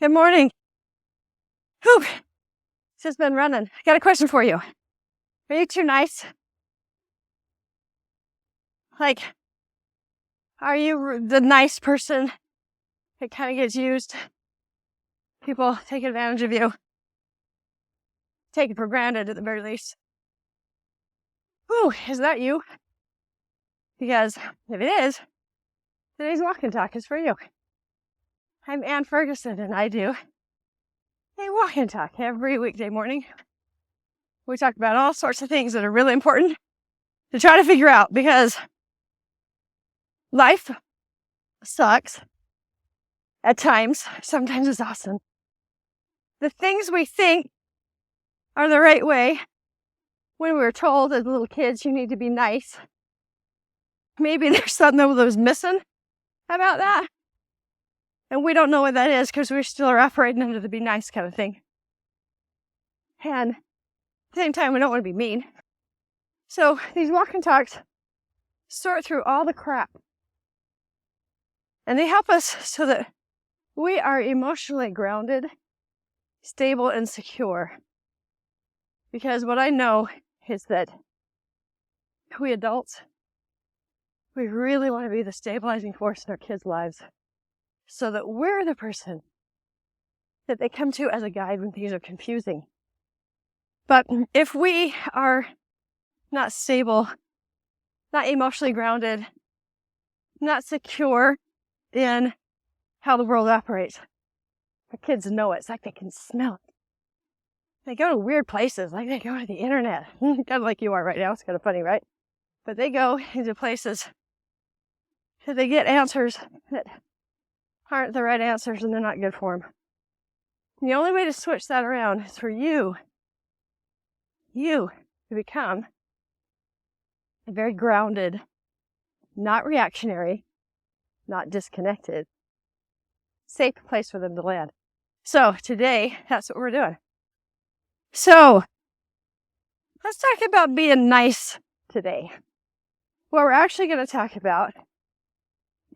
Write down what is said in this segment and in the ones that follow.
Good morning. Whew. It's just been running. I got a question for you. Are you too nice? Like, are you the nice person that kind of gets used? People take advantage of you. Take it for granted at the very least. Whew, is that you? Because if it is, today's walk and talk is for you. I'm Ann Ferguson and I do a walk and talk every weekday morning. We talk about all sorts of things that are really important to try to figure out because life sucks at times. Sometimes it's awesome. The things we think are the right way when we were told as little kids, you need to be nice. Maybe there's something that was missing about that. And we don't know what that is because we still are operating under the be nice kind of thing. And at the same time, we don't want to be mean. So these walk and talks sort through all the crap. And they help us so that we are emotionally grounded, stable, and secure. Because what I know is that we adults, we really want to be the stabilizing force in our kids' lives so that we're the person that they come to as a guide when things are confusing. But if we are not stable, not emotionally grounded, not secure in how the world operates, our kids know it. It's like they can smell it. They go to weird places, like they go to the internet, kind of like you are right now. It's kind of funny, right? But they go into places that they get answers that aren't the right answers and they're not good for them. And the only way to switch that around is for you to become a very grounded, not reactionary, not disconnected, safe place for them to land. So today, that's what we're doing. So let's talk about being nice today. What we're actually going to talk about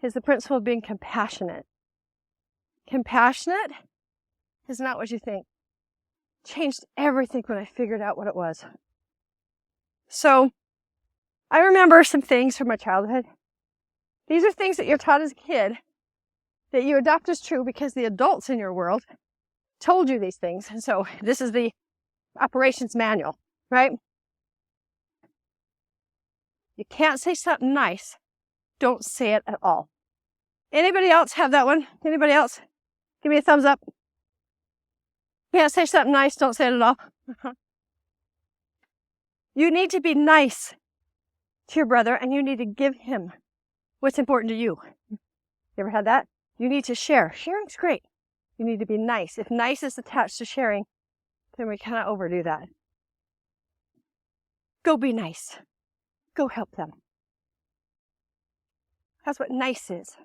is the principle of being compassionate. Compassionate is not what you think. Changed everything when I figured out what it was. So I remember some things from my childhood. These are things that you're taught as a kid that you adopt as true because the adults in your world told you these things. And so this is the operations manual, right? You can't say something nice. Don't say it at all. Anybody else have that one? Anybody else? Give me a thumbs up. Can't say something nice. Don't say it at all. You need to be nice to your brother and you need to give him what's important to you. You ever had that? You need to share. Sharing's great. You need to be nice. If nice is attached to sharing, then we cannot overdo that. Go be nice. Go help them. That's what nice is.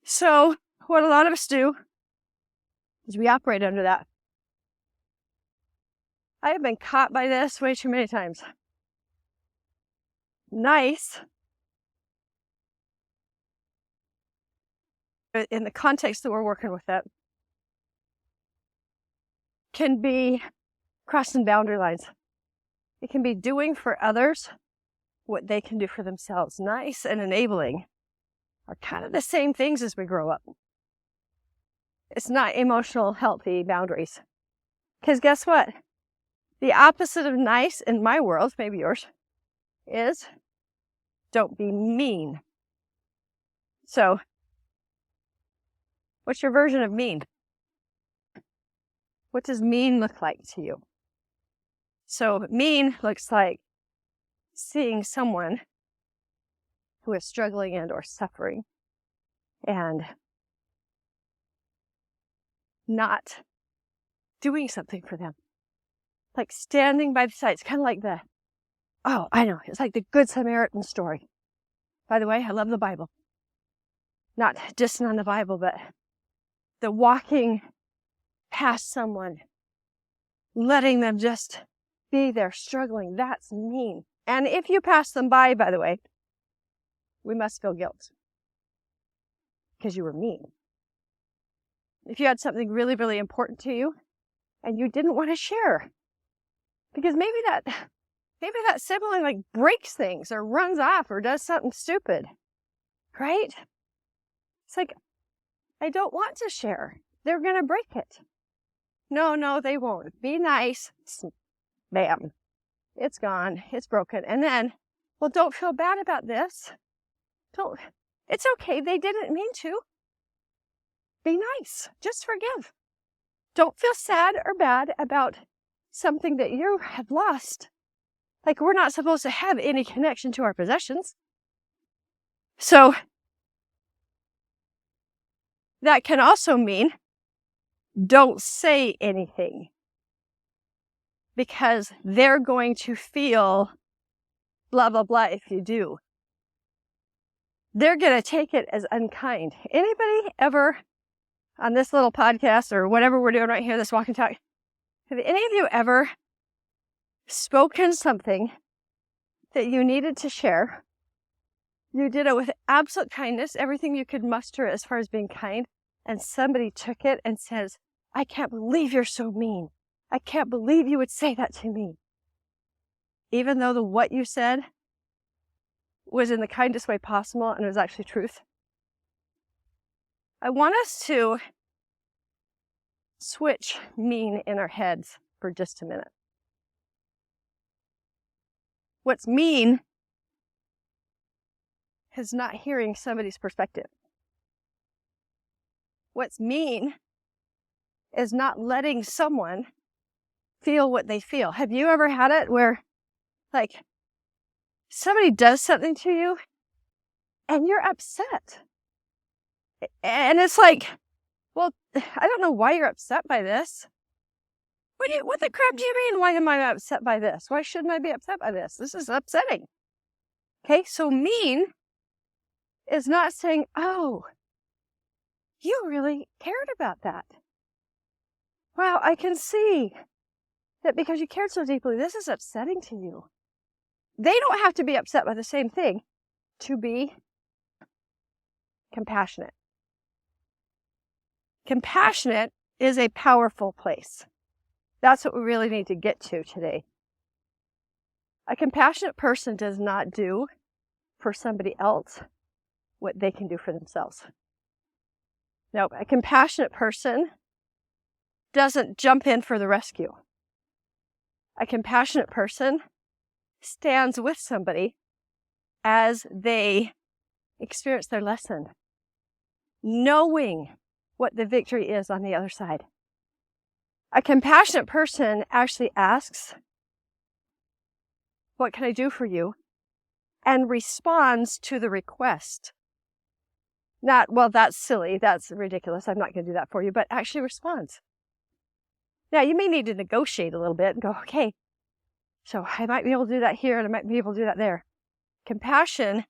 So, what a lot of us do is we operate under that. I have been caught by this way too many times. Nice, in the context that we're working with it, can be crossing boundary lines. It can be doing for others what they can do for themselves. Nice and enabling are kind of the same things as we grow up. It's not emotional, healthy boundaries. Because guess what? The opposite of nice in my world, maybe yours, is don't be mean. So, what's your version of mean? What does mean look like to you? So, mean looks like seeing someone who is struggling and or suffering and not doing something for them. Like standing by the side. It's kind of like it's like the Good Samaritan story. By the way, I love the Bible. Not dissing on the Bible, but the walking past someone, letting them just be there struggling, that's mean. And if you pass them by the way, we must feel guilt because you were mean. if you had something really, really important to you and you didn't want to share. Because maybe that sibling like breaks things or runs off or does something stupid, right? It's like, I don't want to share. They're going to break it. No, they won't. Be nice. Bam. It's gone. It's broken. And then, well, don't feel bad about this. It's okay. They didn't mean to. Be nice. Just forgive. Don't feel sad or bad about something that you have lost. Like, we're not supposed to have any connection to our possessions. So, that can also mean don't say anything. Because they're going to feel blah, blah, blah if you do. They're going to take it as unkind. Anybody ever on this little podcast or whatever we're doing right here, this walk and talk, have any of you ever spoken something that you needed to share? You did it with absolute kindness, everything you could muster as far as being kind, and somebody took it and says, I can't believe you're so mean. I can't believe you would say that to me. Even though what you said was in the kindest way possible and was actually truth. I want us to switch mean in our heads for just a minute. What's mean is not hearing somebody's perspective. What's mean is not letting someone feel what they feel. Have you ever had it where, like, somebody does something to you and you're upset? And it's like, well, I don't know why you're upset by this. What the crap do you mean? Why am I upset by this? Why shouldn't I be upset by this? This is upsetting. Okay, so mean is not saying, oh, you really cared about that. Wow, I can see that because you cared so deeply, this is upsetting to you. They don't have to be upset by the same thing to be compassionate. Compassionate is a powerful place. That's what we really need to get to today. A compassionate person does not do for somebody else what they can do for themselves. No, a compassionate person doesn't jump in for the rescue. A compassionate person stands with somebody as they experience their lesson, knowing what the victory is on the other side. A compassionate person actually asks, what can I do for you? And responds to the request. Not, well, that's silly, that's ridiculous, I'm not going to do that for you, but actually responds. Now, you may need to negotiate a little bit and go, okay, so I might be able to do that here and I might be able to do that there. Compassion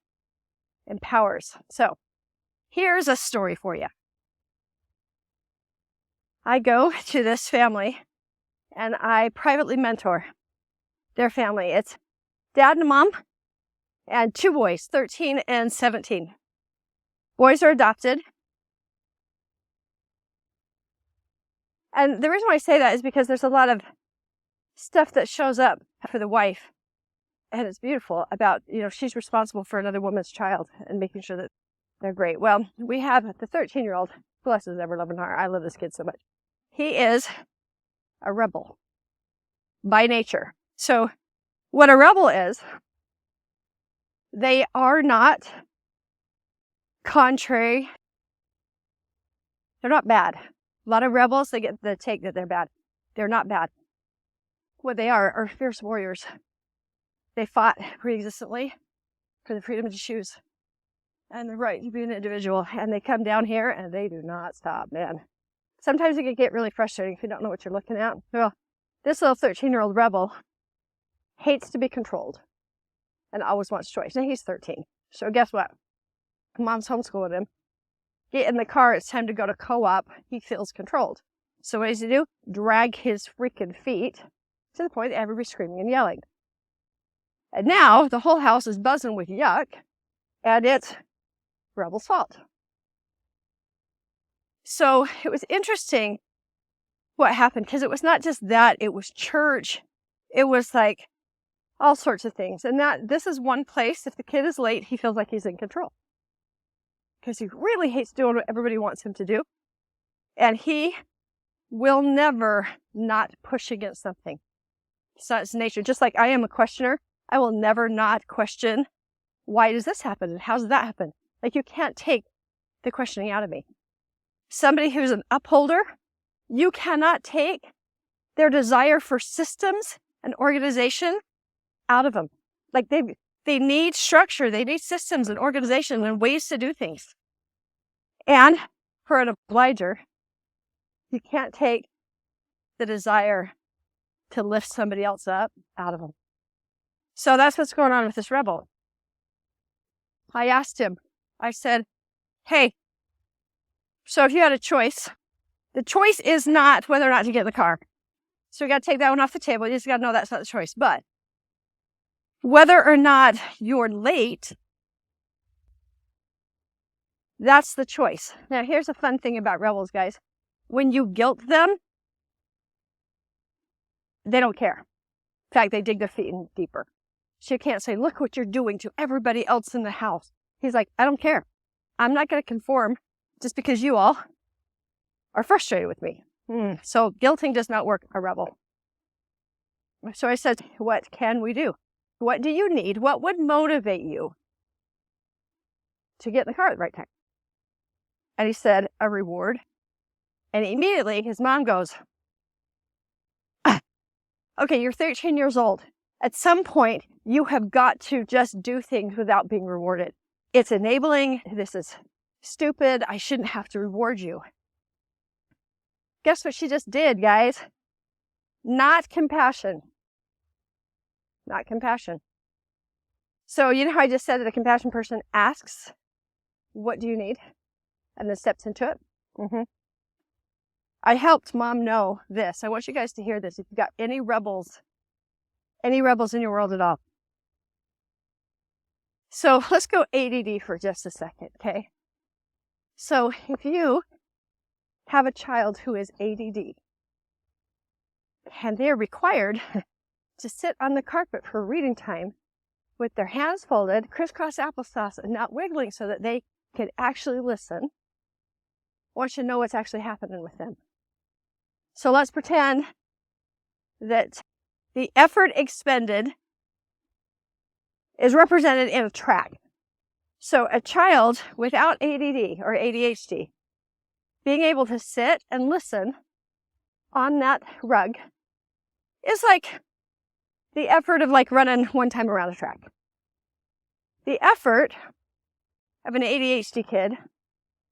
empowers. So, here's a story for you. I go to this family and I privately mentor their family. It's dad and mom and 2 boys, 13 and 17. Boys are adopted. And the reason why I say that is because there's a lot of stuff that shows up for the wife, and it's beautiful, about, she's responsible for another woman's child and making sure that they're great. Well, we have the 13-year-old, bless his ever-loving heart. I love this kid so much. He is a rebel by nature. So what a rebel is, they are not contrary. They're not bad. A lot of rebels, they get the take that they're bad. They're not bad. What they are fierce warriors. They fought pre-existently for the freedom to choose and the right to be an individual. And they come down here and they do not stop, man. Sometimes it can get really frustrating if you don't know what you're looking at. Well, this little 13-year-old rebel hates to be controlled and always wants choice. Now he's 13. So guess what? Mom's homeschooling him. Get in the car, it's time to go to co-op. He feels controlled. So what does he do? Drag his freaking feet to the point that everybody's screaming and yelling. And now the whole house is buzzing with yuck, and it's Rebel's fault. So it was interesting what happened, because it was not just that, it was church. It was like all sorts of things. And this is one place, if the kid is late, he feels like he's in control, because he really hates doing what everybody wants him to do. And he will never not push against something. It's not his nature. Just like I am a questioner, I will never not question, why does this happen? And how does that happen? Like, you can't take the questioning out of me. Somebody who's an upholder, you cannot take their desire for systems and organization out of them. Like, they need structure, they need systems and organization and ways to do things. And for an obliger, you can't take the desire to lift somebody else up out of them. So that's what's going on with this rebel. I asked him, I said, hey, so if you had a choice, the choice is not whether or not to get in the car. So we got to take that one off the table. You just got to know that's not the choice. But whether or not you're late, that's the choice. Now, here's a fun thing about rebels, guys. When you guilt them, they don't care. In fact, they dig their feet in deeper. So you can't say, look what you're doing to everybody else in the house. He's like, I don't care. I'm not going to conform just because you all are frustrated with me. So guilting does not work, a rebel. So I said, what can we do? What do you need? What would motivate you to get in the car at the right time? And he said, a reward. And immediately his mom goes, okay, you're 13 years old. At some point, you have got to just do things without being rewarded. It's enabling. This is stupid. I shouldn't have to reward you. Guess what she just did, guys? Not compassion. Not compassion. So you know how I just said that a compassion person asks, what do you need? And then steps into it? I helped mom know this. I want you guys to hear this. If you've got any rebels in your world at all. So let's go ADD for just a second, okay? So if you have a child who is ADD, and they're required to sit on the carpet for reading time with their hands folded, crisscross applesauce, and not wiggling so that they can actually listen, I want you to know what's actually happening with them. So let's pretend that the effort expended is represented in a track. So a child without ADD or ADHD being able to sit and listen on that rug is like the effort of like running one time around a track. The effort of an ADHD kid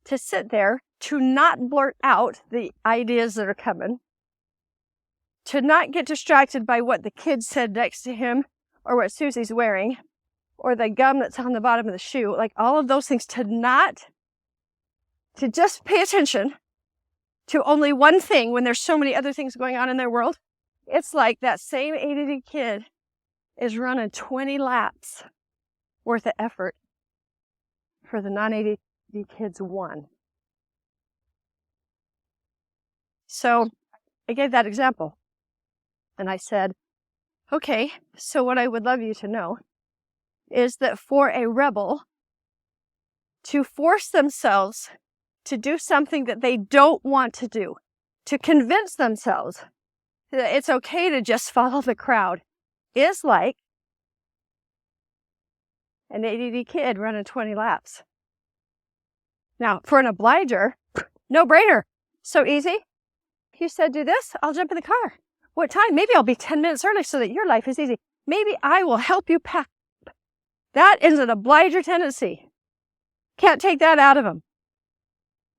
to sit there, to not blurt out the ideas that are coming, to not get distracted by what the kid said next to him or what Susie's wearing or the gum that's on the bottom of the shoe, like all of those things, to just pay attention to only one thing when there's so many other things going on in their world. It's like that same ADD kid is running 20 laps worth of effort for the non-ADD kid's one. So I gave that example. And I said, okay, so what I would love you to know is that for a rebel to force themselves to do something that they don't want to do, to convince themselves that it's okay to just follow the crowd, is like an ADD kid running 20 laps. Now, for an obliger, no brainer. So easy. You said do this, I'll jump in the car. What time? Maybe I'll be 10 minutes early so that your life is easy. Maybe I will help you pack. That is an obliger tendency. Can't take that out of them.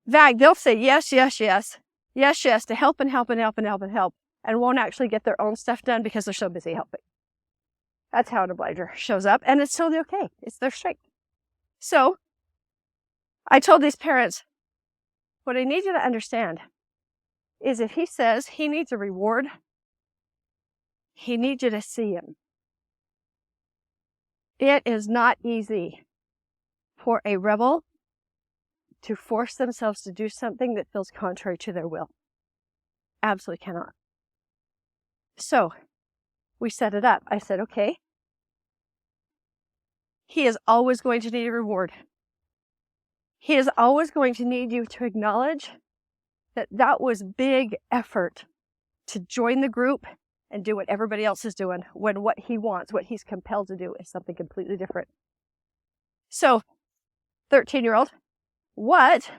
In fact, they'll say yes, yes, yes, yes, yes, to help and help and help and help and help, and won't actually get their own stuff done because they're so busy helping. That's how an obliger shows up, and it's totally okay. It's their strength. So I told these parents, what I need you to understand is if he says he needs a reward, he needs you to see him. It is not easy for a rebel to force themselves to do something that feels contrary to their will. Absolutely cannot. So we set it up. I said, okay, he is always going to need a reward. He is always going to need you to acknowledge that that was big effort to join the group and do what everybody else is doing when what he wants, what he's compelled to do is something completely different. So, 13-year-old, what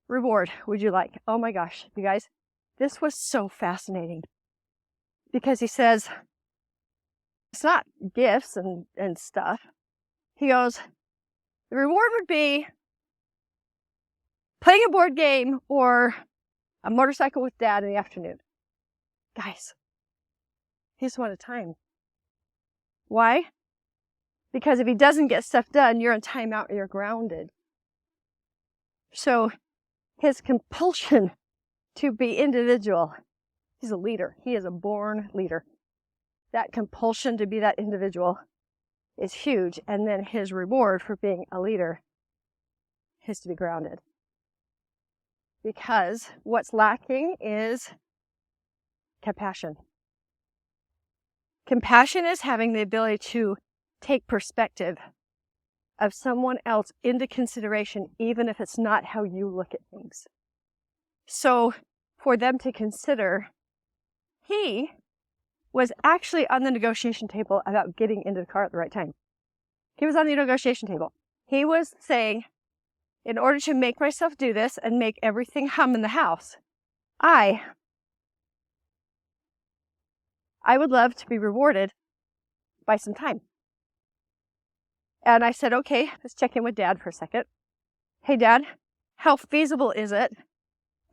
reward would you like? Oh my gosh, you guys, this was so fascinating because he says, it's not gifts and stuff. He goes, the reward would be playing a board game or a motorcycle with dad in the afternoon. Guys, he just wanted time. Why? Because if he doesn't get stuff done, you're in timeout or you're grounded. So his compulsion to be individual, he's a leader. He is a born leader. That compulsion to be that individual is huge. And then his reward for being a leader is to be grounded. Because what's lacking is compassion. Compassion is having the ability to take perspective of someone else into consideration, even if it's not how you look at things. So for them to consider, he was actually on the negotiation table about getting into the car at the right time. He was on the negotiation table. He was saying, in order to make myself do this and make everything hum in the house, I would love to be rewarded by some time. And I said, okay, let's check in with Dad for a second. Hey, Dad, how feasible is it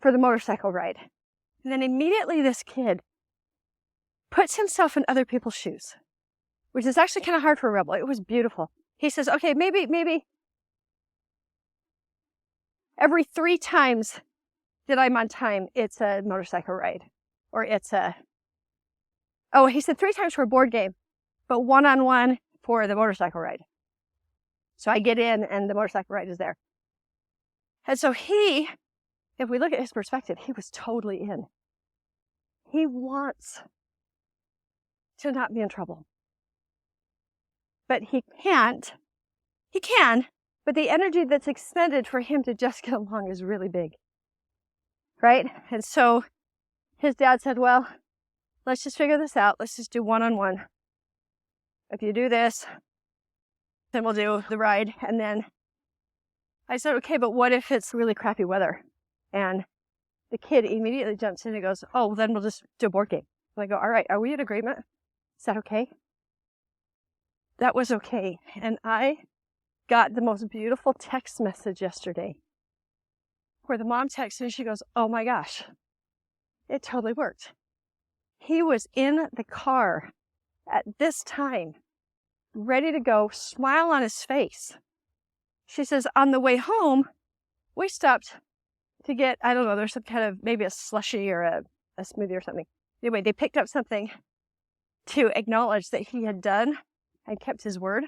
for the motorcycle ride? And then immediately this kid puts himself in other people's shoes, which is actually kind of hard for a rebel. It was beautiful. He says, okay, maybe every 3 times that I'm on time, it's a motorcycle ride. Or it's he said 3 times for a board game, but 1-on-1 for the motorcycle ride. So I get in and the motorcycle ride is there. And so he, if we look at his perspective, he was totally in. He wants to not be in trouble. But he can't. He can, but the energy that's expended for him to just get along is really big. Right? And so his dad said, well, let's just figure this out. Let's just do 1-on-1. If you do this, then we'll do the ride. And then I said, okay, but what if it's really crappy weather? And the kid immediately jumps in and goes, oh, then we'll just do a board game. And I go, all right, are we in agreement? Is that okay? That was okay. And I got the most beautiful text message yesterday where the mom texted and she goes, oh my gosh, it totally worked. He was in the car at this time, ready to go, smile on his face. She says, on the way home, we stopped to get, I don't know, there's some kind of, maybe a slushie or a smoothie or something. Anyway, they picked up something to acknowledge that he had done and kept his word.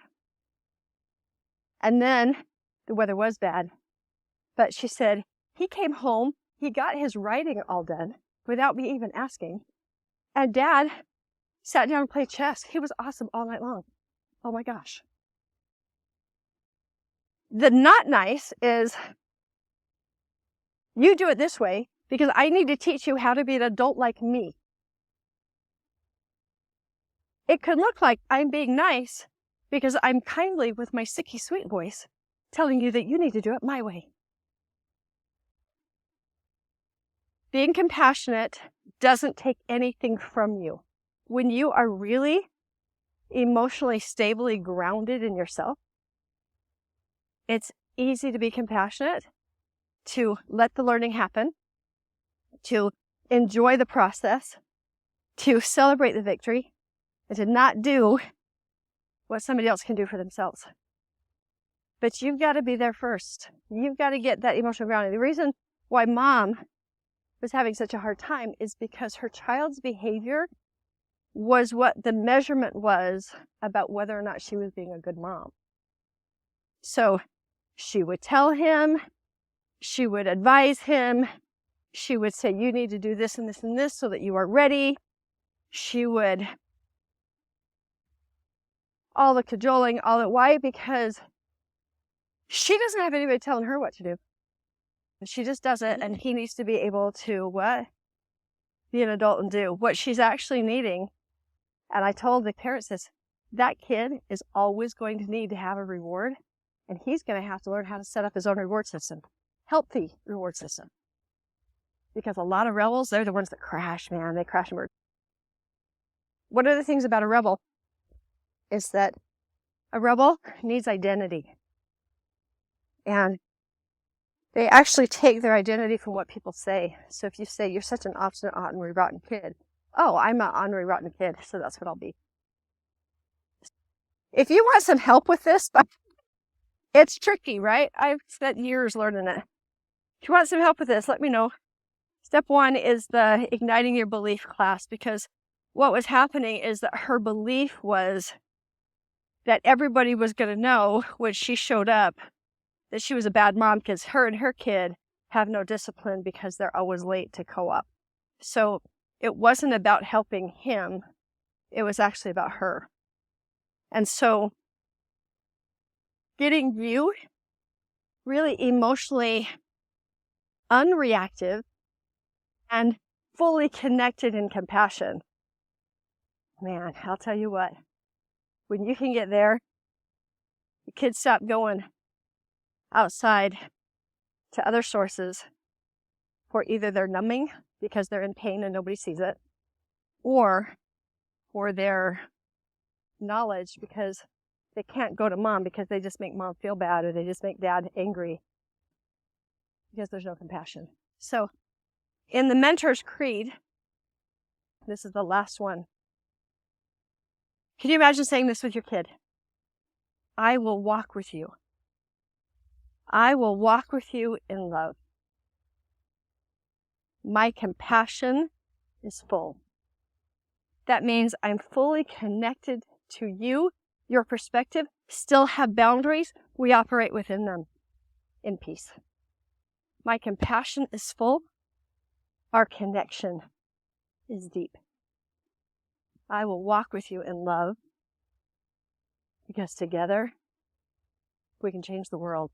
And then the weather was bad. But she said, he came home, he got his writing all done without me even asking. And Dad sat down and played chess. He was awesome all night long. Oh my gosh. The not nice is you do it this way because I need to teach you how to be an adult like me. It could look like I'm being nice because I'm kindly with my sicky sweet voice telling you that you need to do it my way. Being compassionate doesn't take anything from you. When you are really emotionally stably grounded in yourself, it's easy to be compassionate, to let the learning happen, to enjoy the process, to celebrate the victory, and to not do what somebody else can do for themselves. But you've got to be there first. You've got to get that emotional grounding. The reason why Mom was having such a hard time is because her child's behavior was what the measurement was about whether or not she was being a good mom. So she would tell him She would advise him. She would say, you need to do this and this and this so that you are ready. She would, all the cajoling, all the, why? Because she doesn't have anybody telling her what to do. She just does it, and he needs to be able to, what? Be an adult and do what she's actually needing. And I told the parents this, that kid is always going to need to have a reward, and he's going to have to learn how to set up his own reward system. Healthy reward system. Because a lot of rebels, they're the ones that crash, man. They crash and burn. One of the things about a rebel is that a rebel needs identity. And they actually take their identity from what people say. So if you say, you're such an obstinate, ornery, rotten kid. Oh, I'm an ornery, rotten kid, so that's what I'll be. If you want some help with this, it's tricky, right? I've spent years learning it. If you want some help with this, let me know. Step 1 is the Igniting Your Belief class, because what was happening is that her belief was that everybody was going to know when she showed up that she was a bad mom, because her and her kid have no discipline because they're always late to co-op. So it wasn't about helping him. It was actually about her. And so getting you really emotionally unreactive and fully connected in compassion. Man, I'll tell you what, when you can get there, the kids stop going outside to other sources for either their numbing because they're in pain and nobody sees it, or for their knowledge because they can't go to mom because they just make mom feel bad, or they just make dad angry because there's no compassion. So in the Mentor's Creed, this is the last one. Can you imagine saying this with your kid? I will walk with you. I will walk with you in love. My compassion is full. That means I'm fully connected to you, your perspective, still have boundaries. We operate within them in peace. My compassion is full. Our connection is deep. I will walk with you in love, because together we can change the world.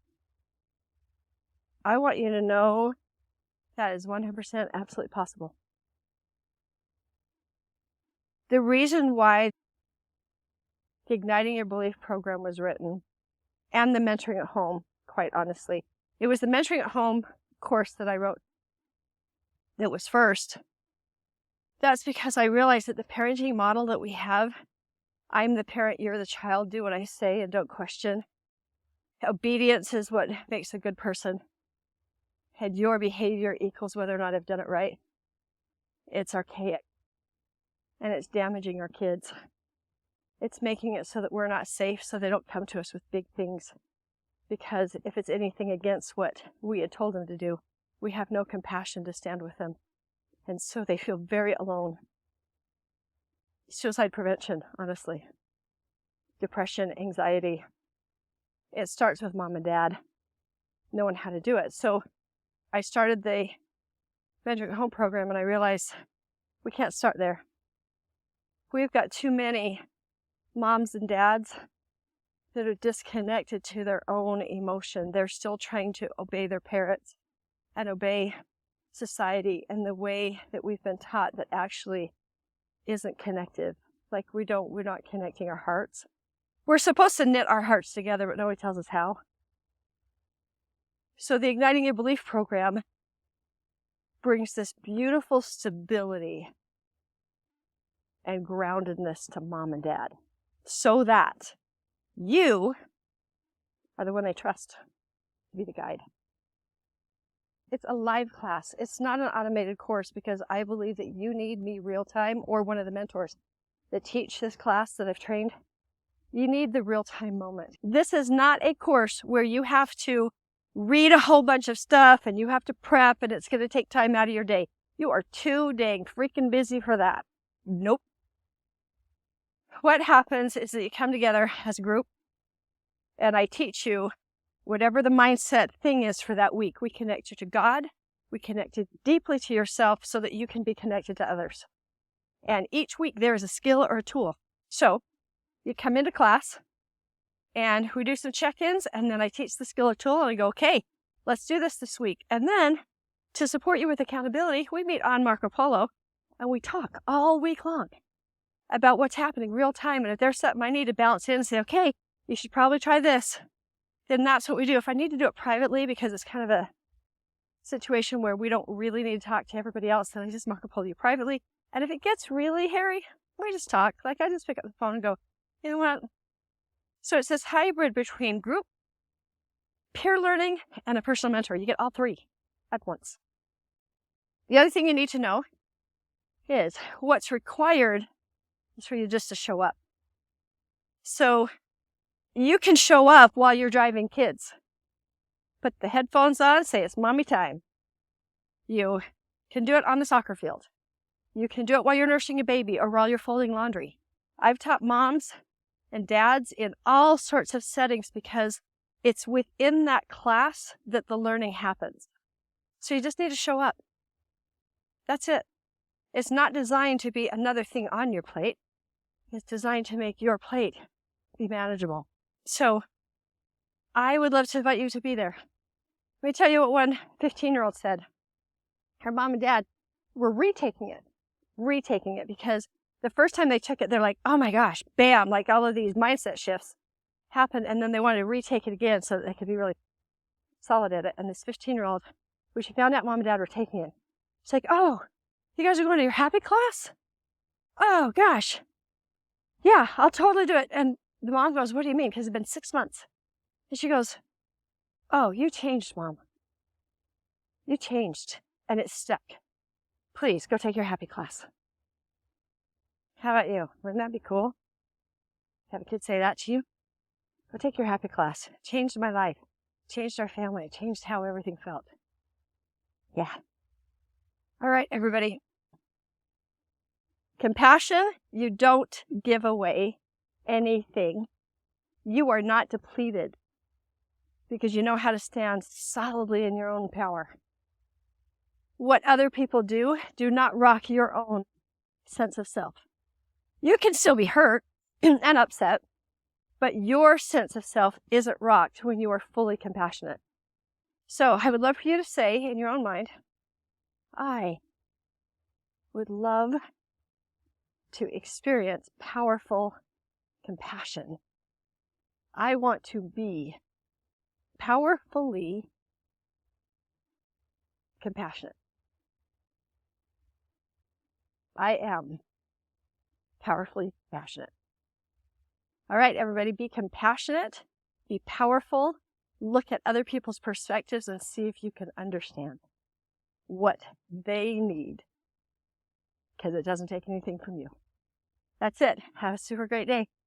I want you to know that is 100% absolutely possible. The reason why the Igniting Your Belief program was written, and the Mentoring at Home, quite honestly, it was the Mentoring at Home course that I wrote that was first. That's because I realized that the parenting model that we have, I'm the parent, you're the child, do what I say and don't question. Obedience is what makes a good person. And your behavior equals whether or not I've done it right. It's archaic. And it's damaging our kids. It's making it so that we're not safe, so they don't come to us with big things. Because if it's anything against what we had told them to do, we have no compassion to stand with them. And so they feel very alone. Suicide prevention, honestly. Depression, anxiety. It starts with mom and dad knowing how to do it. So I started the Mentoring at Home program, and I realized we can't start there. We've got too many moms and dads that are disconnected to their own emotion. They're still trying to obey their parents and obey society and the way that we've been taught that actually isn't connective. Like we're not connecting our hearts. We're supposed to knit our hearts together, but nobody tells us how. So the Igniting Your Belief program brings this beautiful stability and groundedness to mom and dad, so that you are the one they trust to be the guide. It's a live class. It's not an automated course, because I believe that you need me real time, or one of the mentors that teach this class that I've trained. You need the real time moment. This is not a course where you have to read a whole bunch of stuff and you have to prep and it's going to take time out of your day. You are too dang freaking busy for that. Nope. What happens is that you come together as a group and I teach you whatever the mindset thing is for that week. We connect you to God. We connect you deeply to yourself so that you can be connected to others. And each week there is a skill or a tool. So you come into class and we do some check-ins, and then I teach the skill or tool and I go, okay, let's do this week. And then to support you with accountability, we meet on Marco Polo and we talk all week long about what's happening real time. And if there's something I need to balance in and say, okay, you should probably try this, then that's what we do. If I need to do it privately because it's kind of a situation where we don't really need to talk to everybody else, then I just Marco Polo you privately. And if it gets really hairy, we just talk. Like I just pick up the phone and go, you know what? So it's this hybrid between group, peer learning, and a personal mentor. You get all three at once. The other thing you need to know is what's required is for you just to show up. So you can show up while you're driving kids. Put the headphones on, say it's mommy time. You can do it on the soccer field. You can do it while you're nursing a baby or while you're folding laundry. I've taught moms and dads in all sorts of settings because it's within that class that the learning happens. So you just need to show up. That's it. It's not designed to be another thing on your plate. It's designed to make your plate be manageable. So I would love to invite you to be there. Let me tell you what one 15-year-old said. Her mom and dad were retaking it because the first time they took it, they're like, oh my gosh, bam, like all of these mindset shifts happened. And then they wanted to retake it again so that they could be really solid at it. And this 15-year-old, when she found out mom and dad were taking it, she's like, oh, you guys are going to your happy class? Oh gosh. Yeah, I'll totally do it. And the mom goes, what do you mean? Because it's been 6 months. And she goes, oh, you changed, Mom. You changed, and it's stuck. Please, go take your happy class. How about you? Wouldn't that be cool? Have a kid say that to you? Go take your happy class. It changed my life. It changed our family. It changed how everything felt. Yeah. All right, everybody. Compassion, you don't give away anything. You are not depleted because you know how to stand solidly in your own power. What other people do not rock your own sense of self. You can still be hurt and upset, but your sense of self isn't rocked when you are fully compassionate. So I would love for you to say in your own mind, I would love to experience powerful compassion. I want to be powerfully compassionate. I am powerfully passionate. All right, everybody, be compassionate, be powerful, look at other people's perspectives and see if you can understand what they need, because it doesn't take anything from you. That's it. Have a super great day.